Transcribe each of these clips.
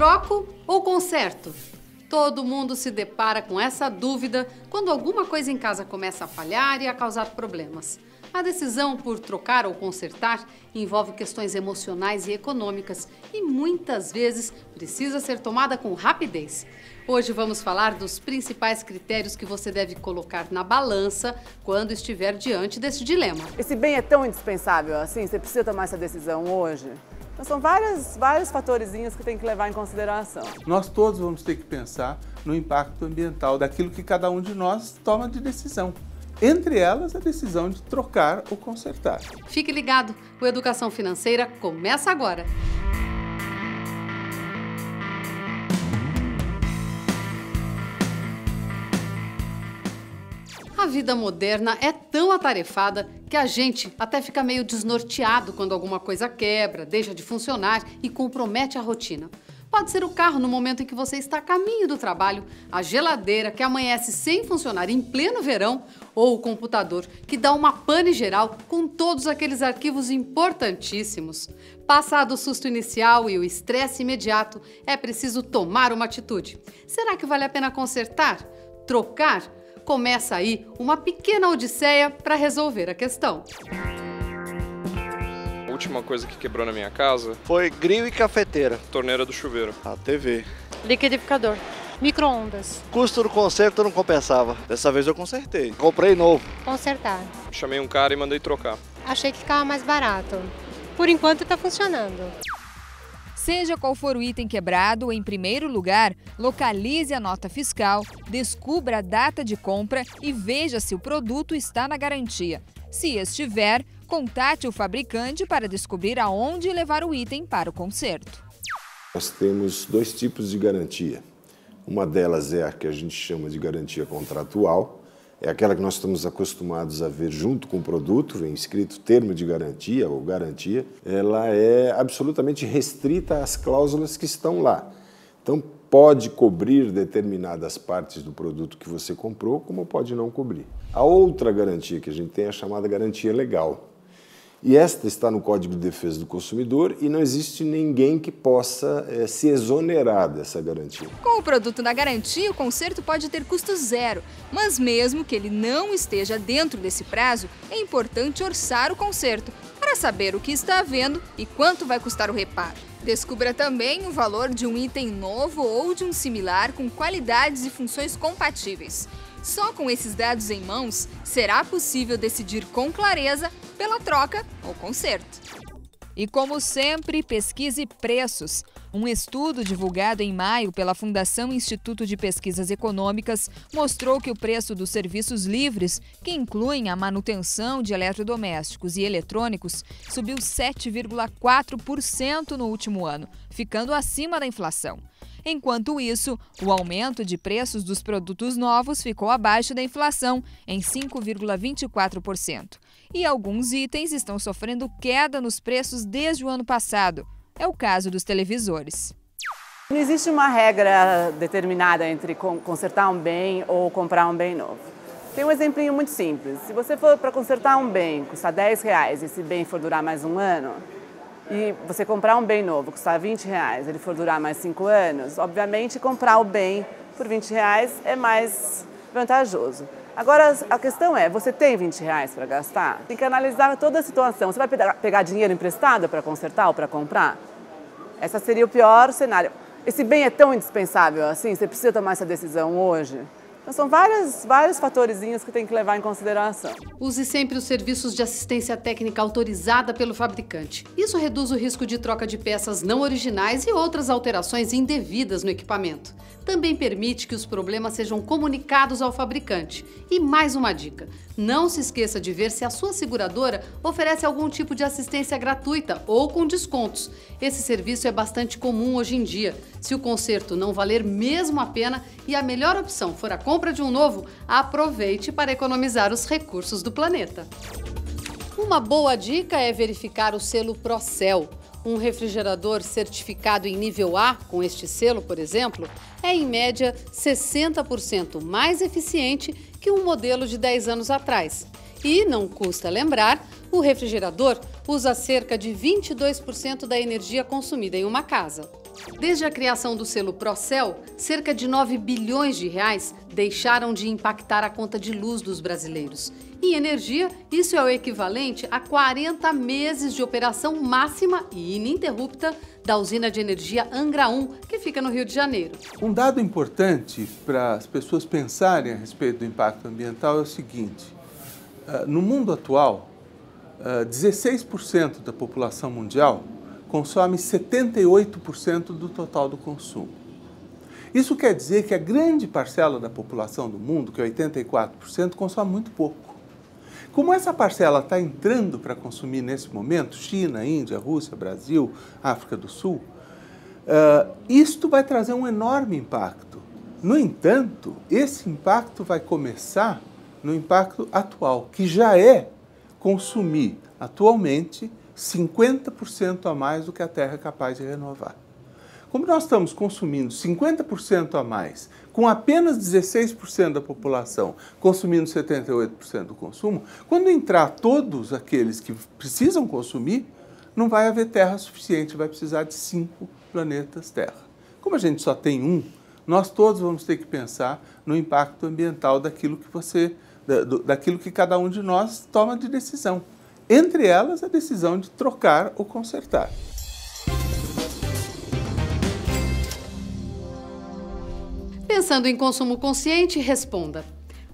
troco ou conserto? Todo mundo se depara com essa dúvida quando alguma coisa em casa começa a falhar e a causar problemas. A decisão por trocar ou consertar envolve questões emocionais e econômicas e muitas vezes precisa ser tomada com rapidez. Hoje vamos falar dos principais critérios que você deve colocar na balança quando estiver diante desse dilema. Esse bem é tão indispensável assim? Você precisa tomar essa decisão hoje? Então são vários fatorzinhos que tem que levar em consideração. Nós todos vamos ter que pensar no impacto ambiental daquilo que cada um de nós toma de decisão. Entre elas, a decisão de trocar ou consertar. Fique ligado, o Educação Financeira começa agora. A vida moderna é tão atarefada que a gente até fica meio desnorteado quando alguma coisa quebra, deixa de funcionar e compromete a rotina. Pode ser o carro no momento em que você está a caminho do trabalho, a geladeira que amanhece sem funcionar em pleno verão ou o computador que dá uma pane geral com todos aqueles arquivos importantíssimos. Passado o susto inicial e o estresse imediato, é preciso tomar uma atitude. Será que vale a pena consertar? Trocar? Começa aí uma pequena odisseia para resolver a questão. A última coisa que quebrou na minha casa foi grill e cafeteira. Torneira do chuveiro. A TV. Liquidificador. Micro-ondas. Custo do conserto não compensava. Dessa vez eu consertei. Comprei novo. Consertar. Chamei um cara e mandei trocar. Achei que ficava mais barato. Por enquanto está funcionando. Seja qual for o item quebrado, em primeiro lugar, localize a nota fiscal, descubra a data de compra e veja se o produto está na garantia. Se estiver, contate o fabricante para descobrir aonde levar o item para o conserto. Nós temos dois tipos de garantia. Uma delas é a que a gente chama de garantia contratual. É aquela que nós estamos acostumados a ver junto com o produto, vem escrito termo de garantia ou garantia. Ela é absolutamente restrita às cláusulas que estão lá. Então, pode cobrir determinadas partes do produto que você comprou, como pode não cobrir. A outra garantia que a gente tem é a chamada garantia legal. E esta está no Código de Defesa do Consumidor e não existe ninguém que possa se exonerar dessa garantia. Com o produto na garantia, o conserto pode ter custo zero, mas mesmo que ele não esteja dentro desse prazo, é importante orçar o conserto para saber o que está havendo e quanto vai custar o reparo. Descubra também o valor de um item novo ou de um similar com qualidades e funções compatíveis. Só com esses dados em mãos, será possível decidir com clareza pela troca ou conserto. E como sempre, pesquise preços. Um estudo divulgado em maio pela Fundação Instituto de Pesquisas Econômicas mostrou que o preço dos serviços livres, que incluem a manutenção de eletrodomésticos e eletrônicos, subiu 7,4% no último ano, ficando acima da inflação. Enquanto isso, o aumento de preços dos produtos novos ficou abaixo da inflação, em 5,24%. E alguns itens estão sofrendo queda nos preços desde o ano passado. É o caso dos televisores. Não existe uma regra determinada entre consertar um bem ou comprar um bem novo. Tem um exemplinho muito simples. Se você for para consertar um bem, custa R$10 e esse bem for durar mais um ano, e você comprar um bem novo, custar R$20, ele for durar mais 5 anos, obviamente comprar o bem por R$20 é mais vantajoso. Agora, a questão é, você tem R$20 para gastar? Tem que analisar toda a situação. Você vai pegar dinheiro emprestado para consertar ou para comprar? Esse seria o pior cenário. Esse bem é tão indispensável assim? Você precisa tomar essa decisão hoje? Então são vários fatorzinhos que tem que levar em consideração. Use sempre os serviços de assistência técnica autorizada pelo fabricante. Isso reduz o risco de troca de peças não originais e outras alterações indevidas no equipamento. Também permite que os problemas sejam comunicados ao fabricante. E mais uma dica, não se esqueça de ver se a sua seguradora oferece algum tipo de assistência gratuita ou com descontos. Esse serviço é bastante comum hoje em dia. Se o conserto não valer mesmo a pena e a melhor opção for a compra de um novo, aproveite para economizar os recursos do planeta. Uma boa dica é verificar o selo Procel. Um refrigerador certificado em nível A, com este selo, por exemplo, é em média 60% mais eficiente que um modelo de 10 anos atrás. E, não custa lembrar, o refrigerador usa cerca de 22% da energia consumida em uma casa. Desde a criação do selo Procel, cerca de 9 bilhões de reais deixaram de impactar a conta de luz dos brasileiros. Em energia, isso é o equivalente a 40 meses de operação máxima e ininterrupta da usina de energia Angra 1, que fica no Rio de Janeiro. Um dado importante para as pessoas pensarem a respeito do impacto ambiental é o seguinte: no mundo atual, 16% da população mundial consome 78% do total do consumo. Isso quer dizer que a grande parcela da população do mundo, que é 84%, consome muito pouco. Como essa parcela está entrando para consumir nesse momento, China, Índia, Rússia, Brasil, África do Sul, isto vai trazer um enorme impacto. No entanto, esse impacto vai começar no impacto atual, que já é consumir atualmente 50% a mais do que a Terra é capaz de renovar. Como nós estamos consumindo 50% a mais, com apenas 16% da população consumindo 78% do consumo, quando entrar todos aqueles que precisam consumir, não vai haver terra suficiente, vai precisar de 5 planetas Terra. Como a gente só tem um, nós todos vamos ter que pensar no impacto ambiental daquilo que cada um de nós toma de decisão. Entre elas, a decisão de trocar ou consertar. Pensando em consumo consciente, responda: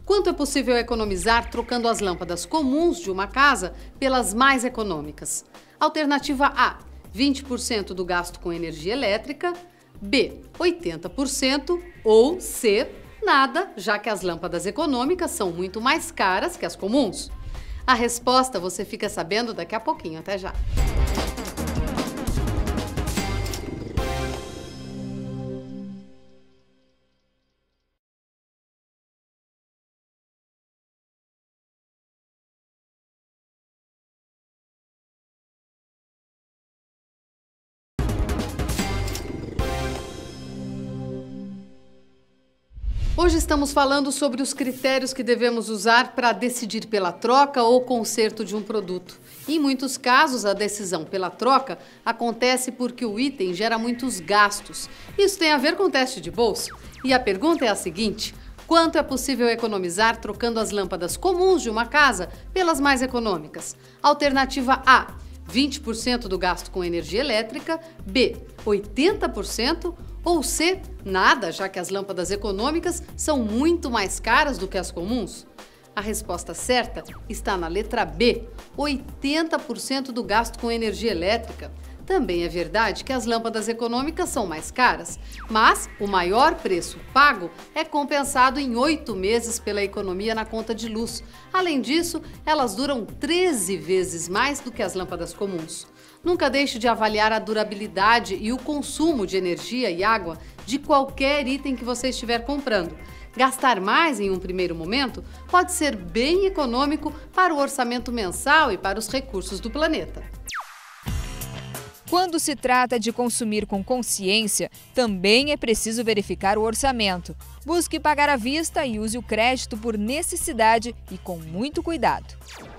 quanto é possível economizar trocando as lâmpadas comuns de uma casa pelas mais econômicas? Alternativa A, 20% do gasto com energia elétrica, B, 80% ou C, nada, já que as lâmpadas econômicas são muito mais caras que as comuns. A resposta você fica sabendo daqui a pouquinho. Até já! Hoje estamos falando sobre os critérios que devemos usar para decidir pela troca ou conserto de um produto. Em muitos casos, a decisão pela troca acontece porque o item gera muitos gastos. Isso tem a ver com o teste de bolso. E a pergunta é a seguinte: quanto é possível economizar trocando as lâmpadas comuns de uma casa pelas mais econômicas? Alternativa A, 20% do gasto com energia elétrica, B, 80%, ou C, nada, já que as lâmpadas econômicas são muito mais caras do que as comuns? A resposta certa está na letra B, 80% do gasto com energia elétrica. Também é verdade que as lâmpadas econômicas são mais caras, mas o maior preço pago é compensado em 8 meses pela economia na conta de luz. Além disso, elas duram 13 vezes mais do que as lâmpadas comuns. Nunca deixe de avaliar a durabilidade e o consumo de energia e água de qualquer item que você estiver comprando. Gastar mais em um primeiro momento pode ser bem econômico para o orçamento mensal e para os recursos do planeta. Quando se trata de consumir com consciência, também é preciso verificar o orçamento. Busque pagar à vista e use o crédito por necessidade e com muito cuidado.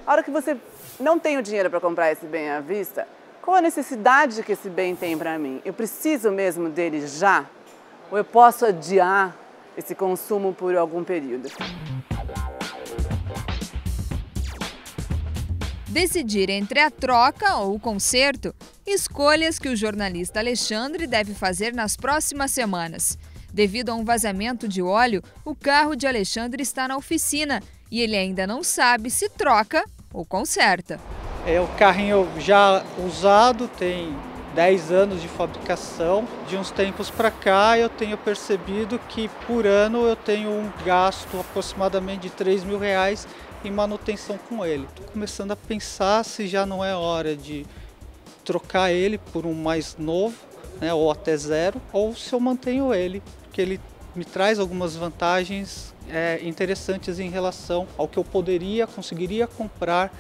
A hora que você não tem o dinheiro para comprar esse bem à vista, qual a necessidade que esse bem tem para mim? Eu preciso mesmo dele já? Ou eu posso adiar esse consumo por algum período? Decidir entre a troca ou o conserto, escolhas que o jornalista Alexandre deve fazer nas próximas semanas. Devido a um vazamento de óleo, o carro de Alexandre está na oficina e ele ainda não sabe se troca ou conserta. É o carrinho já usado, tem 10 anos de fabricação. De uns tempos para cá eu tenho percebido que por ano eu tenho um gasto aproximadamente de R$3.000 em manutenção com ele. Estou começando a pensar se já não é hora de trocar ele por um mais novo, né, ou até zero, ou se eu mantenho ele, porque ele me traz algumas vantagens interessantes em relação ao que eu conseguiria comprar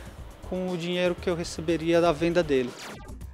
com o dinheiro que eu receberia da venda dele.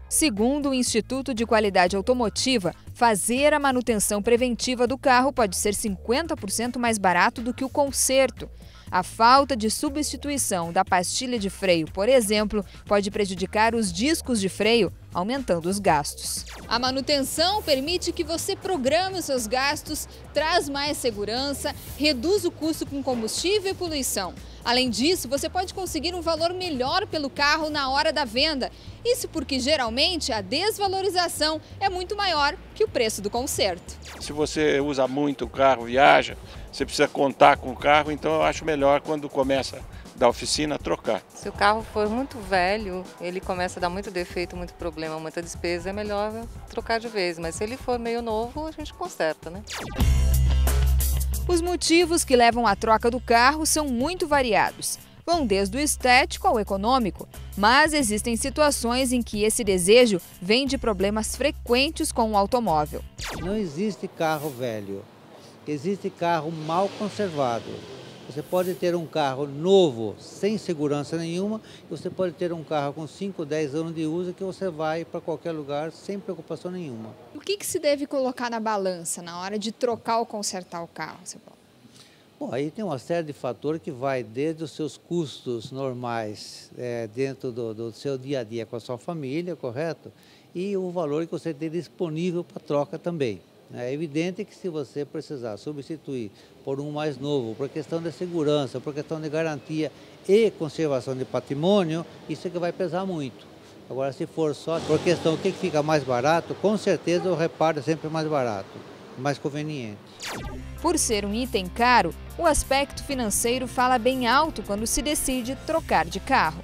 Segundo o Instituto de Qualidade Automotiva, fazer a manutenção preventiva do carro pode ser 50% mais barato do que o conserto. A falta de substituição da pastilha de freio, por exemplo, pode prejudicar os discos de freio, aumentando os gastos. A manutenção permite que você programe os seus gastos, traz mais segurança, reduz o custo com combustível e poluição. Além disso, você pode conseguir um valor melhor pelo carro na hora da venda. Isso porque, geralmente, a desvalorização é muito maior que o preço do conserto. Se você usa muito o carro, viaja, você precisa contar com o carro, então eu acho melhor quando começa da oficina trocar. Se o carro for muito velho, ele começa a dar muito defeito, muito problema, muita despesa, é melhor trocar de vez. Mas se ele for meio novo, a gente conserta, né? Os motivos que levam à troca do carro são muito variados. Vão desde o estético ao econômico, mas existem situações em que esse desejo vem de problemas frequentes com o automóvel. Não existe carro velho, existe carro mal conservado. Você pode ter um carro novo, sem segurança nenhuma, e você pode ter um carro com 5, 10 anos de uso que você vai para qualquer lugar sem preocupação nenhuma. O que se deve colocar na balança na hora de trocar ou consertar o carro, seu Paulo? Bom, aí tem uma série de fatores que vai desde os seus custos normais dentro do seu dia a dia com a sua família, correto? E o valor que você tem disponível para troca também. É evidente que se você precisar substituir por um mais novo, por questão de segurança, por questão de garantia e conservação de patrimônio, isso é que vai pesar muito. Agora, se for só por questão o que fica mais barato, com certeza o reparo é sempre mais barato, mais conveniente. Por ser um item caro, o aspecto financeiro fala bem alto quando se decide trocar de carro.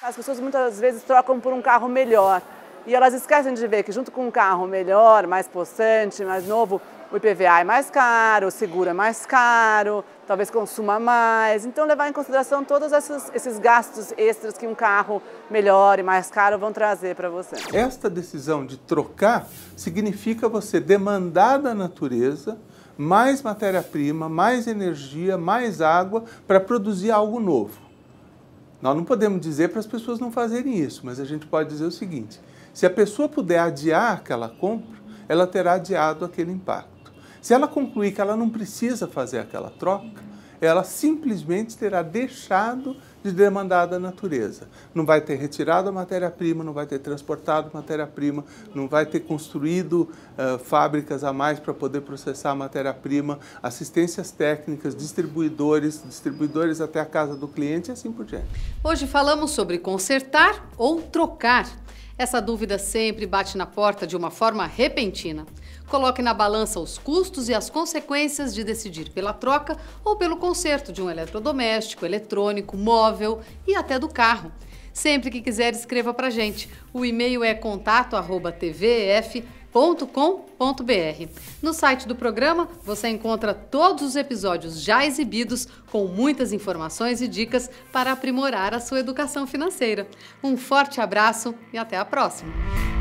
As pessoas muitas vezes trocam por um carro melhor. E elas esquecem de ver que junto com um carro melhor, mais possante, mais novo, o IPVA é mais caro, o seguro é mais caro, talvez consuma mais. Então levar em consideração todos esses gastos extras que um carro melhor e mais caro vão trazer para você. Esta decisão de trocar significa você demandar da natureza mais matéria-prima, mais energia, mais água para produzir algo novo. Nós não podemos dizer para as pessoas não fazerem isso, mas a gente pode dizer o seguinte: se a pessoa puder adiar aquela compra, ela terá adiado aquele impacto. Se ela concluir que ela não precisa fazer aquela troca, ela simplesmente terá deixado de demandar da natureza. Não vai ter retirado a matéria-prima, não vai ter transportado matéria-prima, não vai ter construído fábricas a mais para poder processar a matéria-prima, assistências técnicas, distribuidores até a casa do cliente e assim por diante. Hoje falamos sobre consertar ou trocar. Essa dúvida sempre bate na porta de uma forma repentina. Coloque na balança os custos e as consequências de decidir pela troca ou pelo conserto de um eletrodoméstico, eletrônico, móvel e até do carro. Sempre que quiser, escreva pra gente. O e-mail é contato@tvef.com.br. No site do programa você encontra todos os episódios já exibidos com muitas informações e dicas para aprimorar a sua educação financeira. Um forte abraço e até a próxima!